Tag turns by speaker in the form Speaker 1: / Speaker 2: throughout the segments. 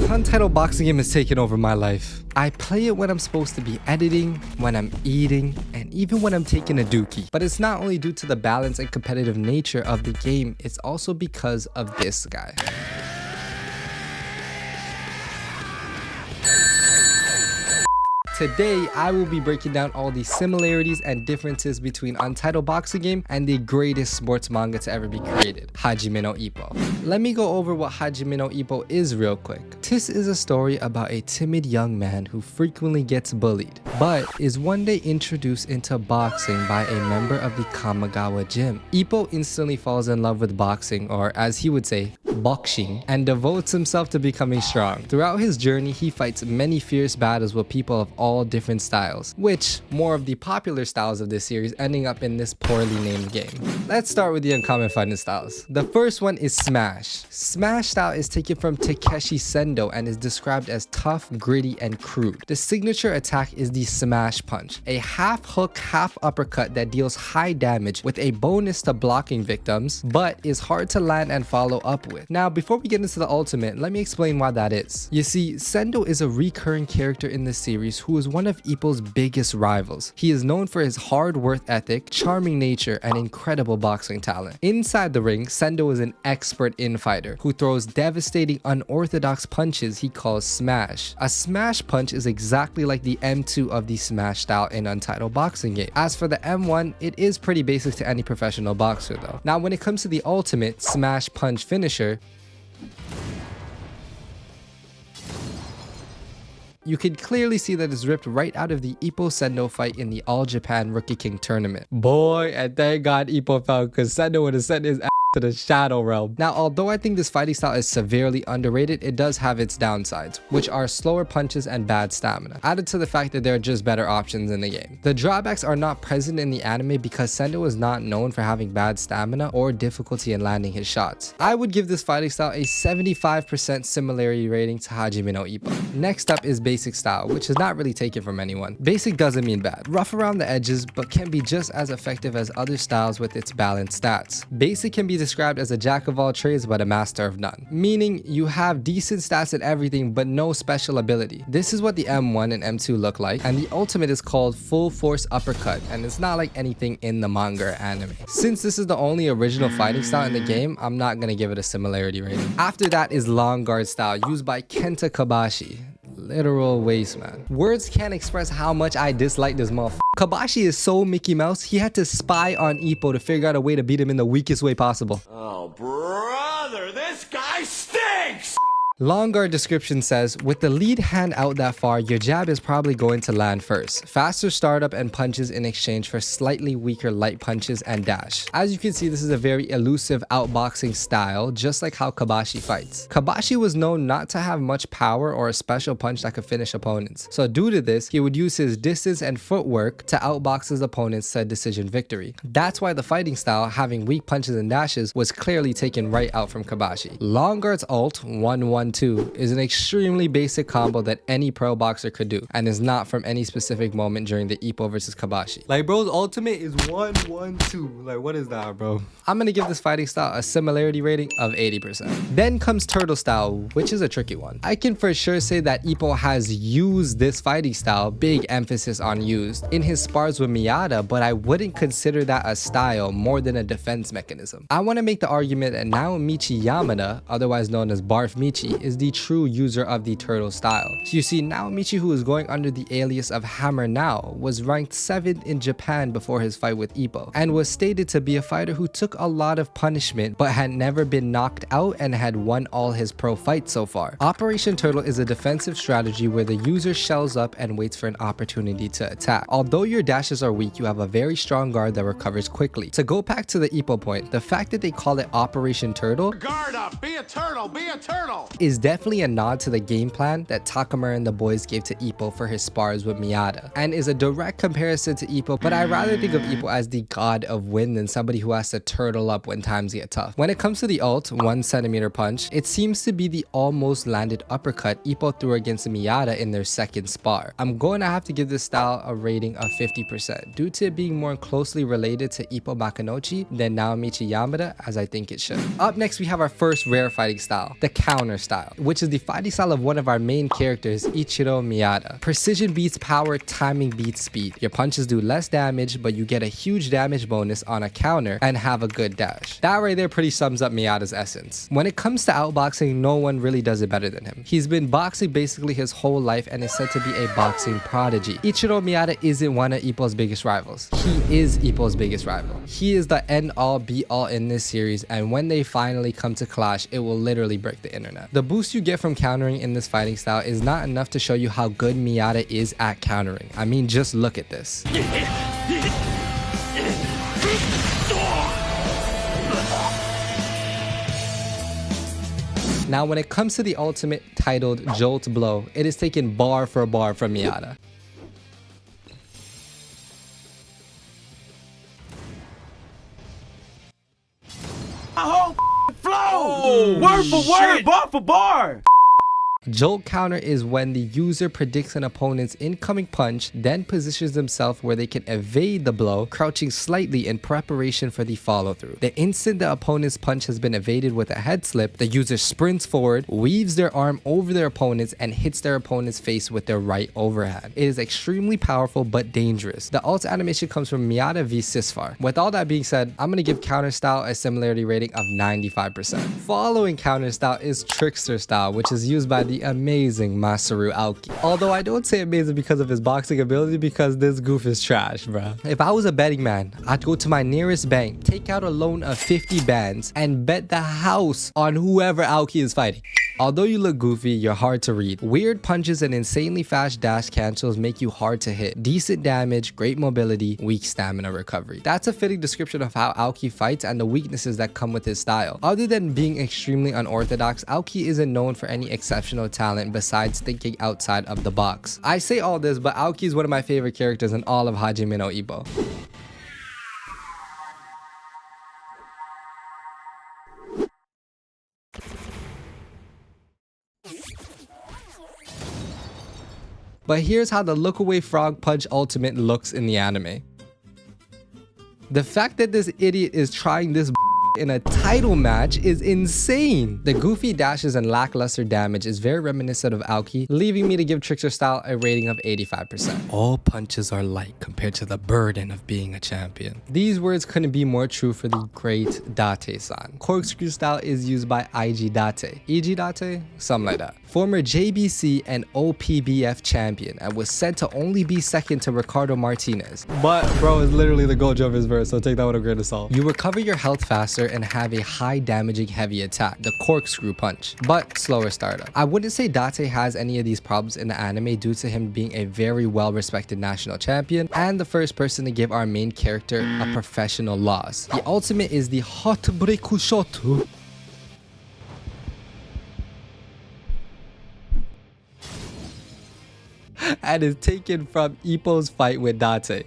Speaker 1: Untitled boxing game has taken over my life. I play it when I'm supposed to be editing, when I'm eating, and even when I'm taking a dookie. But it's not only due to the balance and competitive nature of the game, it's also because of this guy. Today, I will be breaking down all the similarities and differences between Untitled boxing game and the greatest sports manga to ever be created, Hajime no Ippo. Let me go over what Hajime no Ippo is real quick. This is a story about a timid young man who frequently gets bullied, but is one day introduced into boxing by a member of the Kamigawa gym. Ippo instantly falls in love with boxing, or as he would say, boxing, and devotes himself to becoming strong. Throughout his journey, he fights many fierce battles with people of all different styles, which more of the popular styles of this series ending up in this poorly named game. Let's start with the uncommon fighting styles. The first one is Smash. Smash style is taken from Takeshi Sendo and is described as tough, gritty, and crude. The signature attack is the Smash Punch, a half hook, half uppercut that deals high damage with a bonus to blocking victims, but is hard to land and follow up with. Now, before we get into the ultimate, let me explain why that is. You see, Sendo is a recurring character in the series who is one of Ippo's biggest rivals. He is known for his hard work ethic, charming nature, and incredible boxing talent. Inside the ring, Sendo is an expert infighter who throws devastating unorthodox punches he calls Smash. A Smash punch is exactly like the M2 of the Smash style in Untitled boxing game. As for the M1, it is pretty basic to any professional boxer though. Now when it comes to the ultimate Smash punch finisher, you can clearly see that it's ripped right out of the Ippo Sendo fight in the All Japan Rookie King tournament. Boy, and thank God Ippo fell, because Sendo would have sent his ass to the shadow realm. Now, although I think this fighting style is severely underrated, it does have its downsides, which are slower punches and bad stamina, added to the fact that there are just better options in the game. The drawbacks are not present in the anime because Sendo is not known for having bad stamina or difficulty in landing his shots. I would give this fighting style a 75% similarity rating to Hajime no Ippo. Next up is Basic style, which is not really taken from anyone. Basic doesn't mean bad. Rough around the edges, but can be just as effective as other styles with its balanced stats. Basic can be described as a jack of all trades but a master of none, meaning you have decent stats and everything but no special ability. This is what the M1 and M2 look like, and the ultimate is called Full Force Uppercut, and it's not like anything in the manga or anime. Since this is the only original fighting style in the game, I'm not gonna give it a similarity rating. After that is Long Guard style, used by Kenta Kobashi. Literal waste, man. Words can't express how much I dislike this motherfucker. Kobashi is so Mickey Mouse, he had to spy on Ippo to figure out a way to beat him in the weakest way possible.
Speaker 2: Oh, brother, this guy stinks!
Speaker 1: Long guard description says, with the lead hand out that far, your jab is probably going to land first. Faster startup and punches in exchange for slightly weaker light punches and dash. As you can see, this is a very elusive outboxing style, just like how Kobashi fights. Kobashi was known not to have much power or a special punch that could finish opponents. So due to this, he would use his distance and footwork to outbox his opponents to a decision victory. That's why the fighting style, having weak punches and dashes, was clearly taken right out from Kobashi. Long guard's ult, 1-1-2, is an extremely basic combo that any pro boxer could do, and is not from any specific moment during the Ippo versus Kobashi. Like, bro's ultimate is 1-1-2. Like, what is that, bro? I'm gonna give this fighting style a similarity rating of 80%. Then comes Turtle style, which is a tricky one. I can for sure say that Ippo has used this fighting style, big emphasis on used, in his spars with Miyata, but I wouldn't consider that a style, more than a defense mechanism. I want to make the argument that Naomichi Yamada, otherwise known as Barf Michi, is the true user of the Turtle style. So you see, Naomichi, who is going under the alias of Hammer Now, was ranked 7th in Japan before his fight with Ippo, and was stated to be a fighter who took a lot of punishment but had never been knocked out and had won all his pro fights so far. Operation Turtle is a defensive strategy where the user shells up and waits for an opportunity to attack. Although your dashes are weak, you have a very strong guard that recovers quickly. To go back to the Ippo point, the fact that they call it Operation Turtle,
Speaker 2: Guard up! Be a turtle! Be a turtle!
Speaker 1: is definitely a nod to the game plan that Takamura and the boys gave to Ippo for his spars with Miyata, and is a direct comparison to Ippo, but I rather think of Ippo as the god of wind than somebody who has to turtle up when times get tough. When it comes to the ult, 1 centimeter punch, it seems to be the almost landed uppercut Ippo threw against Miyata in their second spar. I'm going to have to give this style a rating of 50% due to it being more closely related to Ippo Bakanochi than Naomichi Yamada, as I think it should. Up next, we have our first rare fighting style, the counter style. Style, which is the fighting style of one of our main characters, Ichiro Miyata. Precision beats power, timing beats speed. Your punches do less damage, but you get a huge damage bonus on a counter and have a good dash. That right there pretty sums up Miyata's essence. When it comes to outboxing, no one really does it better than him. He's been boxing basically his whole life and is said to be a boxing prodigy. Ichiro Miyata isn't one of Ippo's biggest rivals. He is Ippo's biggest rival. He is the end-all be-all in this series, and when they finally come to clash, it will literally break the internet. The boost you get from countering in this fighting style is not enough to show you how good Miyata is at countering. I mean, just look at this. Now, when it comes to the ultimate titled Jolt Blow, it is taken bar for bar from Miyata.
Speaker 3: My whole flow! Word for word, bar for bar!
Speaker 1: Jolt counter is when the user predicts an opponent's incoming punch, then positions themselves where they can evade the blow, crouching slightly in preparation for the follow-through. The instant the opponent's punch has been evaded with a head slip, the user sprints forward, weaves their arm over their opponent's, and hits their opponent's face with their right overhand. It is extremely powerful but dangerous. The ult animation comes from Miyata v Sisfar. With all that being said, I'm going to give counter style a similarity rating of 95%. Following counter style is Trickster Style, which is used by the amazing Masaru Aoki. Although I don't say amazing because of his boxing ability, because this goof is trash, bruh. If I was a betting man, I'd go to my nearest bank, take out a loan of 50 bands, and bet the house on whoever Aoki is fighting. Although you look goofy, you're hard to read. Weird punches and insanely fast dash cancels make you hard to hit. Decent damage, great mobility, weak stamina recovery. That's a fitting description of how Aoki fights and the weaknesses that come with his style. Other than being extremely unorthodox, Aoki isn't known for any exceptional talent besides thinking outside of the box. I say all this, but Aoki is one of my favorite characters in all of Hajime no Ippo. But here's how the look away frog punch ultimate looks in the anime. The fact that this idiot is trying this in a title match is insane. The goofy dashes and lackluster damage is very reminiscent of Aoki, leaving me to give Trickster Style a rating of 85%. All punches are light compared to the burden of being a champion. These words couldn't be more true for the great Date-san. Corkscrew Style is used by IG Date. EG Date? Something like that. Former JBC and OPBF champion and was said to only be second to Ricardo Martinez. But bro is literally the Gojo of his verse, so take that with a grain of salt. You recover your health faster and have a high damaging heavy attack, the corkscrew punch, but slower startup. I wouldn't say Date has any of these problems in the anime due to him being a very well respected national champion and the first person to give our main character a professional loss. The ultimate is the Heartbreaku Shot, and is taken from Ippo's fight with Date.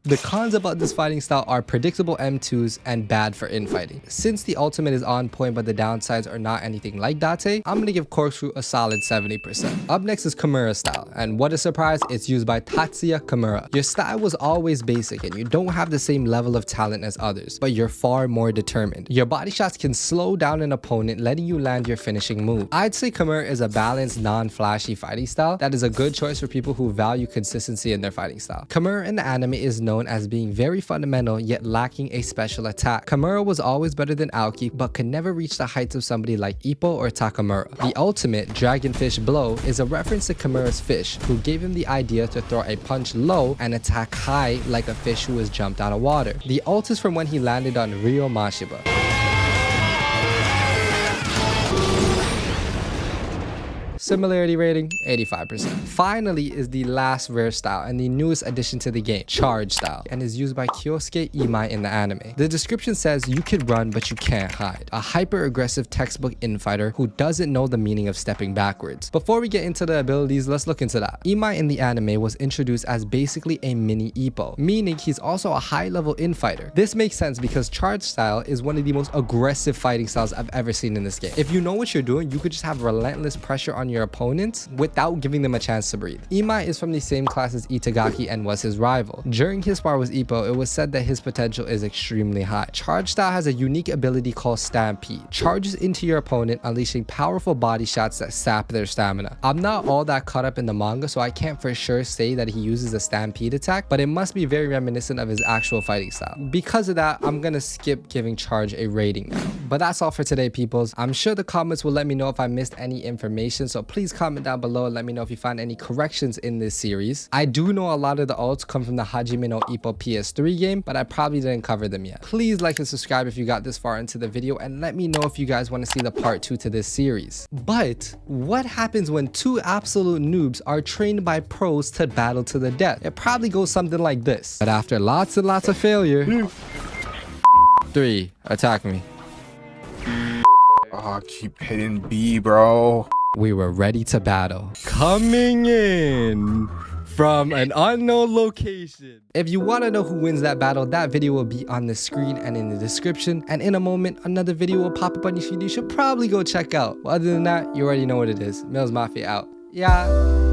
Speaker 1: The cons about this fighting style are predictable M2s and bad for infighting. Since the ultimate is on point but the downsides are not anything like Date, I'm gonna give Corkscrew a solid 70%. Up next is Kimura Style, and what a surprise, it's used by Tatsuya Kimura. Your style was always basic and you don't have the same level of talent as others, but you're far more determined. Your body shots can slow down an opponent, letting you land your finishing move. I'd say Kimura is a balanced, non-flashy fighting style that is a good choice for people who value consistency in their fighting style. Kimura in the anime is known as being very fundamental yet lacking a special attack. Kimura was always better than Aoki but could never reach the heights of somebody like Ippo or Takamura. The ultimate Dragonfish Blow is a reference to Kimura's fish, who gave him the idea to throw a punch low and attack high like a fish who has jumped out of water. The ult is from when he landed on Ryo Similarity rating, 85%. Finally is the last rare style and the newest addition to the game, Charge Style, and is used by Kyosuke Imai in the anime. The description says you could run but you can't hide. A hyper-aggressive textbook infighter who doesn't know the meaning of stepping backwards. Before we get into the abilities, let's look into that. Imai in the anime was introduced as basically a mini Ippo, meaning he's also a high-level infighter. This makes sense because Charge Style is one of the most aggressive fighting styles I've ever seen in this game. If you know what you're doing, you could just have relentless pressure on your opponents without giving them a chance to breathe. Imai is from the same class as Itagaki and was his rival. During his spar with Ippo, it was said that his potential is extremely high. Charge Style has a unique ability called Stampede. Charges into your opponent, unleashing powerful body shots that sap their stamina. I'm not all that caught up in the manga, so I can't for sure say that he uses a Stampede attack, but it must be very reminiscent of his actual fighting style. Because of that, I'm gonna skip giving Charge a rating now. But that's all for today, peoples. I'm sure the comments will let me know if I missed any information, so please comment down below and let me know if you find any corrections in this series. I do know a lot of the alts come from the Hajime no Ippo PS3 game, but I probably didn't cover them yet. Please like and subscribe if you got this far into the video, and let me know if you guys want to see the part 2 to this series. But what happens when two absolute noobs are trained by pros to battle to the death? It probably goes something like this. But after lots and lots of failure, 3, attack me.
Speaker 4: Oh, keep hitting B, bro.
Speaker 1: We were ready to battle. Coming in from an unknown location. If you want to know who wins that battle, that video will be on the screen and in the description. And in a moment, another video will pop up on your feed you should probably go check out. Well, other than that, you already know what it is. Millz Mafia out. Yeah.